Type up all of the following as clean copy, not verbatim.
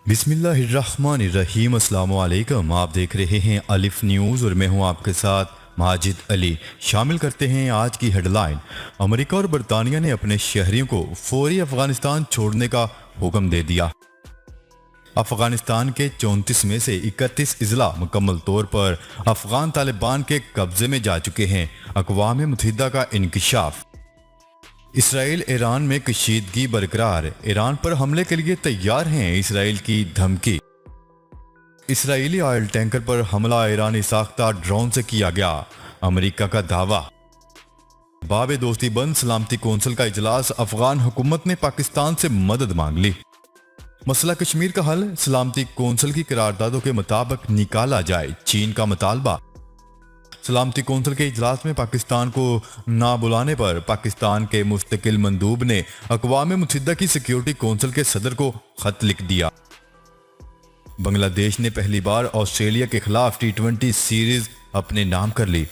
بسم اللہ الرحمن الرحیم۔ السلام علیکم، آپ دیکھ رہے ہیں الف نیوز اور میں ہوں آپ کے ساتھ ماجد علی۔ شامل کرتے ہیں آج کی ہیڈ لائن۔ امریکہ اور برطانیہ نے اپنے شہریوں کو فوری افغانستان چھوڑنے کا حکم دے دیا۔ افغانستان کے 34 میں سے 31 اضلاع مکمل طور پر افغان طالبان کے قبضے میں جا چکے ہیں، اقوام متحدہ کا انکشاف۔ اسرائیل ایران میں کشیدگی برقرار، ایران پر حملے کے لیے تیار ہیں، اسرائیل کی دھمکی۔ اسرائیلی آئل ٹینکر پر حملہ ایرانی ساختہ ڈرون سے کیا گیا، امریکہ کا دعویٰ۔ باب دوستی بند سلامتی کونسل کا اجلاس، افغان حکومت نے پاکستان سے مدد مانگ لی۔ مسئلہ کشمیر کا حل سلامتی کونسل کی قراردادوں کے مطابق نکالا جائے، چین کا مطالبہ۔ سلامتی کونسل کے اجلاس میں پاکستان کو نہ بلانے پر پاکستان کے مستقل مندوب نے اقوام متحدہ کی سیکیورٹی کونسل کے صدر کو خط لکھ دیا۔ بنگلہ دیش نے پہلی بار آسٹریلیا کے خلاف ٹی20 سیریز اپنے نام کر لی۔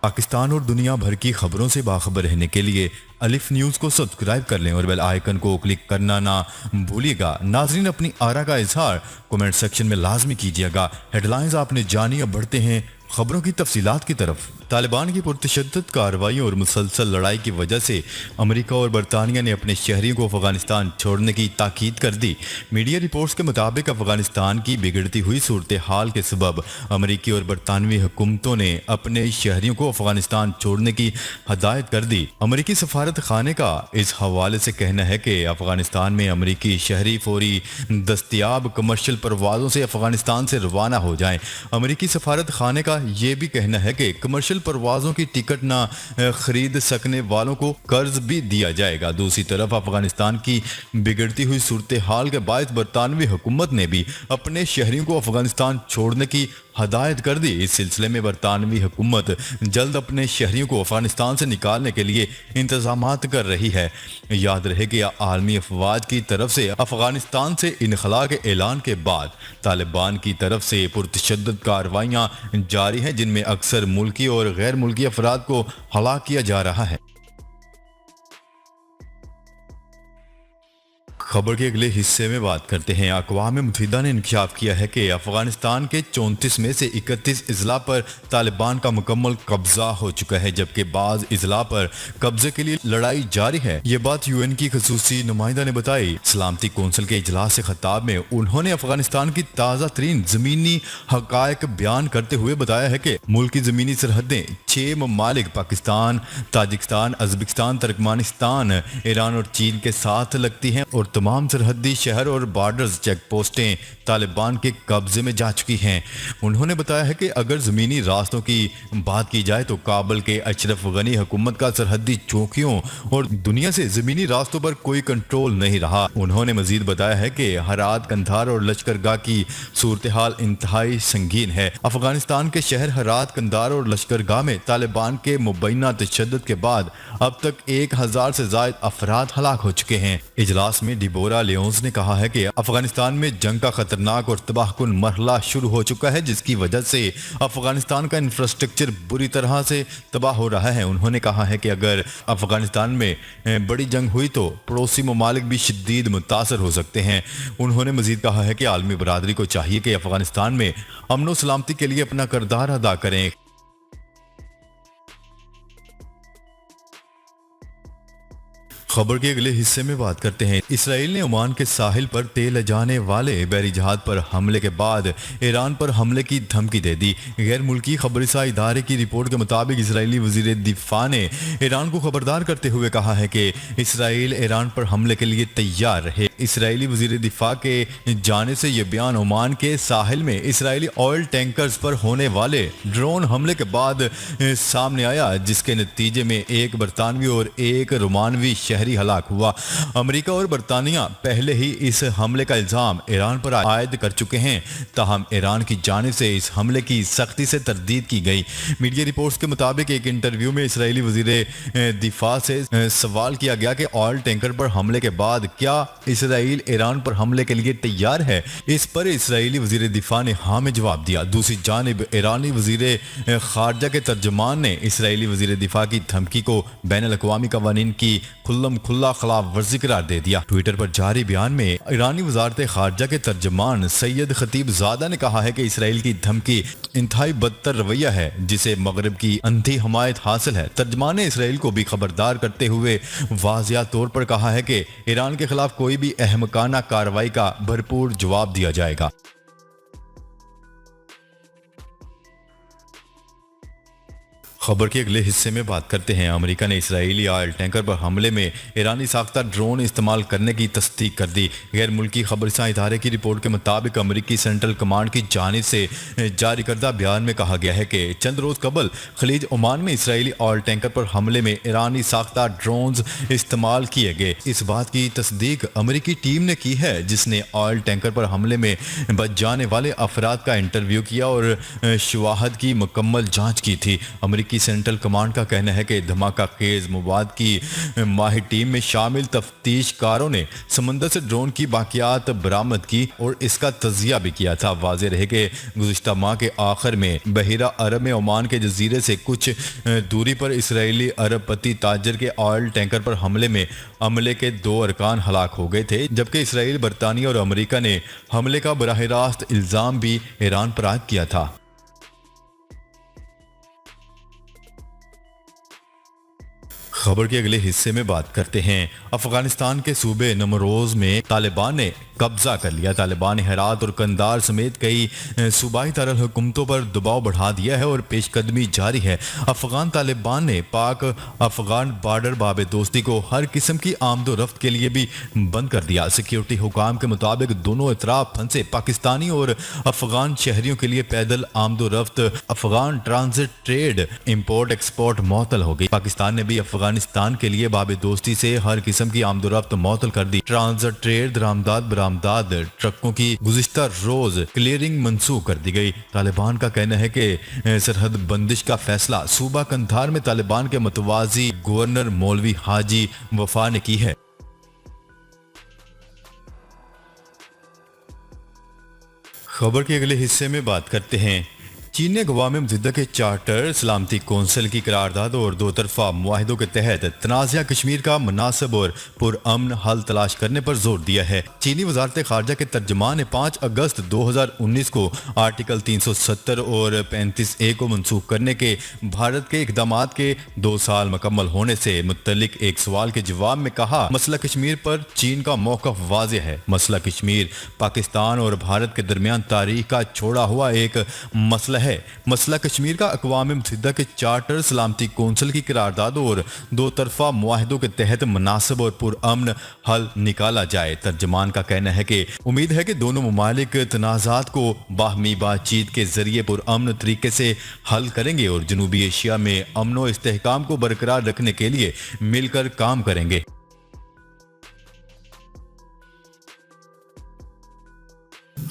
پاکستان اور دنیا بھر کی خبروں سے باخبر رہنے کے لیے الف نیوز کو سبسکرائب کر لیں اور بیل آئیکن کو کلک کرنا نہ بھولیے گا۔ ناظرین، اپنی آرا کا اظہار کمنٹ سیکشن میں لازمی کیجیے گا۔ ہیڈ لائنز آپ نے جانی، اب بڑھتے ہیں خبروں کی تفصیلات کی طرف۔ طالبان کی پرتشدد کارروائیوں اور مسلسل لڑائی کی وجہ سے امریکہ اور برطانیہ نے اپنے شہریوں کو افغانستان چھوڑنے کی تاکید کر دی۔ میڈیا رپورٹس کے مطابق افغانستان کی بگڑتی ہوئی صورتحال کے سبب امریکی اور برطانوی حکومتوں نے اپنے شہریوں کو افغانستان چھوڑنے کی ہدایت کر دی۔ امریکی سفارت خانے کا اس حوالے سے کہنا ہے کہ افغانستان میں امریکی شہری فوری دستیاب کمرشل پروازوں سے افغانستان سے روانہ ہو جائیں۔ امریکی سفارت خانے کا یہ بھی کہنا ہے کہ کمرشل پروازوں کی ٹکٹ نہ خرید سکنے والوں کو قرض بھی دیا جائے گا۔ دوسری طرف افغانستان کی بگڑتی ہوئی صورتحال کے باعث برطانوی حکومت نے بھی اپنے شہریوں کو افغانستان چھوڑنے کی ہدایت کر دی۔ اس سلسلے میں برطانوی حکومت جلد اپنے شہریوں کو افغانستان سے نکالنے کے لیے انتظامات کر رہی ہے۔ یاد رہے کہ عالمی افواج کی طرف سے افغانستان سے انخلاء کے اعلان کے بعد طالبان کی طرف سے پرتشدد کارروائیاں جاری ہیں، جن میں اکثر ملکی اور غیر ملکی افراد کو ہلاک کیا جا رہا ہے۔ خبر کے اگلے حصے میں بات کرتے ہیں۔ اقوام متحدہ نے انکشاف کیا ہے کہ افغانستان کے 34 میں سے 31 اضلاع پر طالبان کا مکمل قبضہ ہو چکا ہے، جبکہ بعض اضلاع پر قبضے کے لیے لڑائی جاری ہے۔ یہ بات یو این کی خصوصی نمائندہ نے بتائی۔ سلامتی کونسل کے اجلاس سے خطاب میں انہوں نے افغانستان کی تازہ ترین زمینی حقائق بیان کرتے ہوئے بتایا ہے کہ ملک کی زمینی سرحدیں 6 ممالک Pakistan, Tajikistan, Uzbekistan, Turkmenistan, Iran اور چین کے ساتھ لگتی ہیں اور تمام سرحدی شہر اور بارڈرز چیک پوسٹیں طالبان کے قبضے میں جا چکی ہیں۔ انہوں نے بتایا ہے کہ اگر زمینی راستوں کی بات کی جائے تو کابل کے اشرف غنی حکومت کا سرحدی چوکیوں اور دنیا سے زمینی راستوں پر کوئی کنٹرول نہیں رہا۔ انہوں نے مزید بتایا ہے کہ ہرات، قندھار اور لشکرگاہ کی صورتحال انتہائی سنگین ہے۔ افغانستان کے شہر ہرات، قندھار اور لشکرگاہ میں طالبان کے مبینہ تشدد کے بعد اب تک 1000 سے زائد افراد ہلاک ہو چکے ہیں۔ اجلاس میں ڈیبورا لیونز نے کہا ہے کہ افغانستان میں جنگ کا خطرناک اور تباہ کن مرحلہ شروع ہو چکا ہے، جس کی وجہ سے افغانستان کا انفراسٹرکچر بری طرح سے تباہ ہو رہا ہے۔ انہوں نے کہا ہے کہ اگر افغانستان میں بڑی جنگ ہوئی تو پڑوسی ممالک بھی شدید متاثر ہو سکتے ہیں۔ انہوں نے مزید کہا ہے کہ عالمی برادری کو چاہیے کہ افغانستان میں امن و سلامتی کے لیے اپنا کردار ادا کریں۔ خبر کے اگلے حصے میں بات کرتے ہیں۔ اسرائیل نے عمان کے ساحل پر تیل جانے والے بحری جہاز پر حملے کے بعد ایران پر حملے کی دھمکی دے دی۔ غیر ملکی خبررساں ادارے کی رپورٹ کے مطابق اسرائیلی وزیر دفاع نے ایران کو خبردار کرتے ہوئے کہا ہے کہ اسرائیل ایران پر حملے کے لیے تیار رہے۔ اسرائیلی وزیر دفاع کے جانب سے یہ بیان عمان کے ساحل میں اسرائیلی آئل ٹینکرز پر ہونے والے ڈرون حملے کے بعد سامنے آیا، جس کے نتیجے میں ایک برطانوی اور ایک رومانوی شہری ہلاک ہوا۔ امریکہ اور برطانیہ پہلے ہی اس حملے کا الزام ایران پر عائد کر چکے ہیں، تاہم ایران کی جانب سے اس حملے کی سختی سے تردید کی گئی۔ میڈیا رپورٹس کے مطابق ایک انٹرویو میں اسرائیلی وزیر دفاع سے سوال کیا گیا کہ آئل ٹینکر پر حملے کے بعد کیا اسرائیل ایران پر حملے کے لیے تیار ہے؟ اس پر اسرائیلی وزیر دفاع نے ہاں میں جواب دیا۔ دوسری جانب ایرانی وزیر خارجہ کے ترجمان نے اسرائیلی وزیر دفاع کی دھمکی کو بین الاقوامی قوانین کی کھلم کھلا خلاف ورزی قرار دے دیا۔ ٹویٹر پر جاری بیان میں ایرانی وزارت خارجہ کے ترجمان سید خطیب زادہ نے کہا ہے کہ اسرائیل کی دھمکی انتہائی بدتر رویہ ہے جسے مغرب کی اندھی حمایت حاصل ہے۔ ترجمان نے اسرائیل کو بھی خبردار کرتے ہوئے واضح طور پر کہا ہے کہ ایران کے خلاف کوئی بھی احمقانہ کارروائی کا بھرپور جواب دیا جائے گا۔ خبر کے اگلے حصے میں بات کرتے ہیں۔ امریکہ نے اسرائیلی آئل ٹینکر پر حملے میں ایرانی ساختہ ڈرون استعمال کرنے کی تصدیق کر دی۔ غیر ملکی خبررساں ادارے کی رپورٹ کے مطابق امریکی سینٹرل کمانڈ کی جانب سے جاری کردہ بیان میں کہا گیا ہے کہ چند روز قبل خلیج عمان میں اسرائیلی آئل ٹینکر پر حملے میں ایرانی ساختہ ڈرونز استعمال کیے گئے۔ اس بات کی تصدیق امریکی ٹیم نے کی ہے جس نے آئل ٹینکر پر حملے میں بچ جانے والے افراد کا انٹرویو کیا اور شواہد کی مکمل جانچ کی تھی۔ امریکی سینٹرل کمانڈ کا کہنا ہے کہ دھماکہ خیز مواد کی ماہر ٹیم میں شامل تفتیش کاروں نے سمندر سے ڈرون کی باقیات برآمد کی اور اس کا تجزیہ بھی کیا تھا۔ واضح رہے کہ گزشتہ ماہ کے آخر میں بحیرہ عرب میں عمان کے جزیرے سے کچھ دوری پر اسرائیلی ارب پتی تاجر کے آئل ٹینکر پر حملے میں عملے کے 2 ارکان ہلاک ہو گئے تھے، جبکہ اسرائیل، برطانیہ اور امریکہ نے حملے کا براہ راست الزام بھی ایران پر عائد کیا تھا۔ خبر کے اگلے حصے میں بات کرتے ہیں۔ افغانستان کے صوبے نمروز میں طالبان نے قبضہ کر لیا۔ طالبان نے ہرات اور قندھار سمیت کئی صوبائی دارالحکومتوں پر دباؤ بڑھا دیا ہے اور پیش قدمی جاری ہے۔ افغان طالبان نے پاک افغان بارڈر باب دوستی کو ہر قسم کی آمد و رفت کے لیے بھی بند کر دیا۔ سیکیورٹی حکام کے مطابق دونوں اطراف پھنسے پاکستانی اور افغان شہریوں کے لیے پیدل آمد و رفت Afghan transit trade import export معطل ہو گئی۔ پاکستان نے بھی افغانستان کے لیے باب دوستی سے ہر قسم کی آمد و رفت معطل کر دی۔ ٹرانزٹ ٹریڈ درآمدات برآمدات ٹرکوں کی گزشتہ روز کلیئرنگ منسوخ کر دی گئی۔ طالبان کا کہنا ہے کہ سرحد بندش کا فیصلہ صوبہ قندھار میں طالبان کے متوازی گورنر مولوی حاجی وفا نے کی ہے۔ خبر کے اگلے حصے میں بات کرتے ہیں۔ چین نے اقوام متحدہ کے چارٹر سلامتی کونسل کی قرارداد اور 2 طرفہ معاہدوں کے تحت تنازع کشمیر کا مناسب اور پرامن حل تلاش کرنے پر زور دیا ہے۔ چینی وزارت خارجہ کے ترجمان نے 5 اگست 2019 کو آرٹیکل 370 اور 35A کو منسوخ کرنے کے بھارت کے اقدامات کے 2 سال مکمل ہونے سے متعلق ایک سوال کے جواب میں کہا، مسئلہ کشمیر پر چین کا موقف واضح ہے۔ مسئلہ کشمیر پاکستان اور بھارت کے درمیان تاریخ کا چھوڑا ہوا ایک مسئلہ ہے۔ مسئلہ کشمیر کا اقوام متحدہ کے چارٹر سلامتی کونسل کی قرارداد اور 2 طرفہ معاہدوں کے تحت مناسب اور پرامن حل نکالا جائے۔ ترجمان کا کہنا ہے کہ امید ہے کہ دونوں ممالک تنازعات کو باہمی بات چیت کے ذریعے پرامن طریقے سے حل کریں گے اور جنوبی ایشیا میں امن و استحکام کو برقرار رکھنے کے لیے مل کر کام کریں گے۔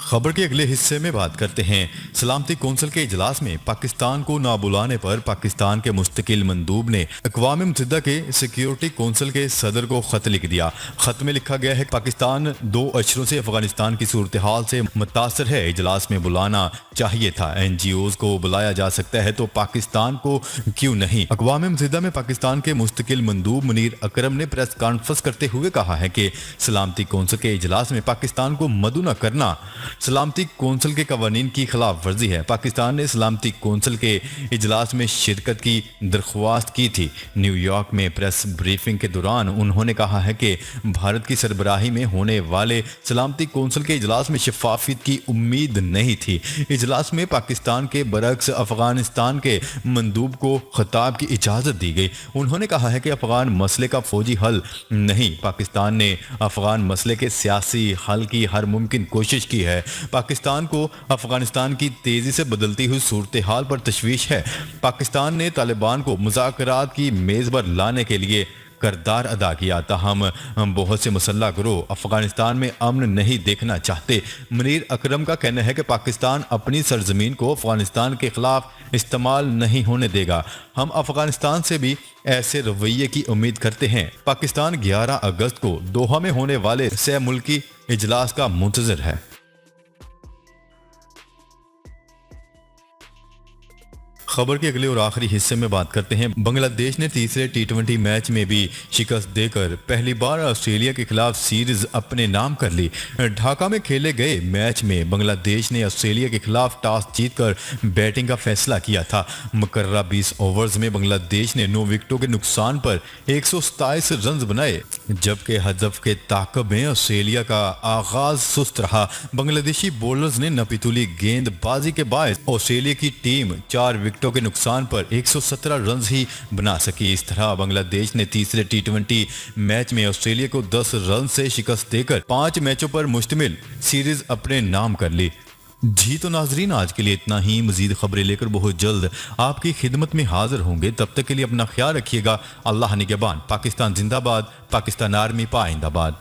خبر کے اگلے حصے میں بات کرتے ہیں۔ سلامتی کونسل کے اجلاس میں پاکستان کو نہ بلانے پر پاکستان کے مستقل مندوب نے اقوام متحدہ کے سیکیورٹی کونسل کے صدر کو خط لکھ دیا۔ خط میں لکھا گیا ہے کہ پاکستان 2 اشروں سے افغانستان کی صورتحال سے متاثر ہے، اجلاس میں بلانا چاہیے تھا۔ NGOs کو بلایا جا سکتا ہے تو پاکستان کو کیوں نہیں؟ اقوام متحدہ میں پاکستان کے مستقل مندوب منیر اکرم نے پریس کانفرنس کرتے ہوئے کہا ہے کہ سلامتی کونسل کے اجلاس میں پاکستان کو مدعو نہ کرنا سلامتی کونسل کے قوانین کی خلاف ورزی ہے۔ پاکستان نے سلامتی کونسل کے اجلاس میں شرکت کی درخواست کی تھی۔ نیو یارک میں پریس بریفنگ کے دوران انہوں نے کہا ہے کہ بھارت کی سربراہی میں ہونے والے سلامتی کونسل کے اجلاس میں شفافیت کی امید نہیں تھی۔ اجلاس میں پاکستان کے برعکس افغانستان کے مندوب کو خطاب کی اجازت دی گئی۔ انہوں نے کہا ہے کہ افغان مسئلے کا فوجی حل نہیں، پاکستان نے افغان مسئلے کے سیاسی حل کی ہر ممکن کوشش کی ہے۔ پاکستان کو افغانستان کی تیزی سے بدلتی ہوئی صورتحال پر تشویش ہے۔ پاکستان نے طالبان کو مذاکرات کی میز پر لانے کے لیے کردار ادا کیا، تاہم بہت سے مسلح گروہ افغانستان میں امن نہیں دیکھنا چاہتے۔ منیر اکرم کا کہنا ہے کہ پاکستان اپنی سرزمین کو افغانستان کے خلاف استعمال نہیں ہونے دے گا۔ ہم افغانستان سے بھی ایسے رویے کی امید کرتے ہیں۔ پاکستان 11 اگست کو دوحہ میں ہونے والے سہ ملکی اجلاس کا منتظر ہے۔ خبر کے اگلے اور آخری حصے میں بات کرتے ہیں۔ بنگلہ دیش نے تیسرے ٹی20 میچ میں بھی شکست دے کر پہلی بار آسٹریلیا کے خلاف سیریز اپنے نام کر لی۔ ڈھاکہ میں کھیلے گئے میچ میں بنگلہ دیش نے آسٹریلیا کے خلاف ٹاس جیت کر بیٹنگ کا فیصلہ کیا تھا۔ مقررہ 20 اوورز میں بنگلہ دیش نے 9 وکٹوں کے نقصان پر 127 رنز بنائے، جبکہ ہدف کے تعاقب میں آسٹریلیا کا آغاز سست رہا۔ بنگلہ دیشی بولرز نے ناپیتولی گیند بازی کے باعث آسٹریلیا کی ٹیم 4 وکٹوں کے نقصان پر 117 رنز ہی بنا سکی۔ اس طرح بنگلہ دیش نے تیسرے ٹی20 میچ میں آسٹریلیا کو 10 رن سے شکست دے کر 5 میچوں پر مشتمل سیریز اپنے نام کر لی۔ جی تو ناظرین، آج کے لیے اتنا ہی۔ مزید خبریں لے کر بہت جلد آپ کی خدمت میں حاضر ہوں گے۔ تب تک کے لیے اپنا خیال رکھیے گا۔ اللہ نگہبان۔ پاکستان زندہ باد۔ پاکستان آرمی پائندہ باد۔